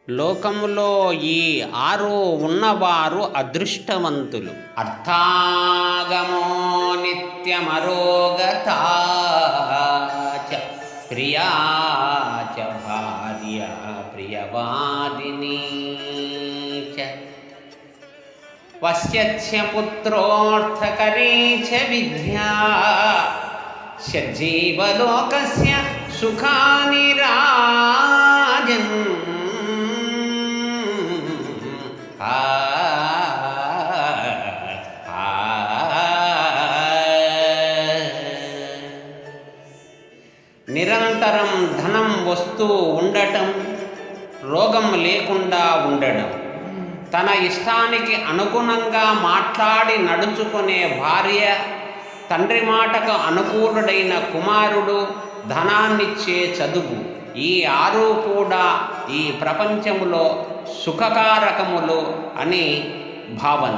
లోకములో ఈ 6 ఉన్నవారు అదృష్టవంతులు. అర్థాగమో నిత్యమరోగతా చ ప్రియా చ భార్య ప్రియవాదినీ చ వశ్యస్య పుత్రోర్థకరీ చ విద్యా షజ్జీవలోకస్య సుఖాని రాజన్. నిరంతరం ధనం వస్తూ ఉండటం, రోగం లేకుండా ఉండడం, తన ఇష్టానికి అనుగుణంగా మాట్లాడి నడుచుకునే భార్య, తండ్రి మాటకు అనుకూలుడైన కుమారుడు, ధనాన్నిచ్చే చదువు, ఈ 6 కూడా ఈ ప్రపంచములో సుఖకారకములు అని భావన.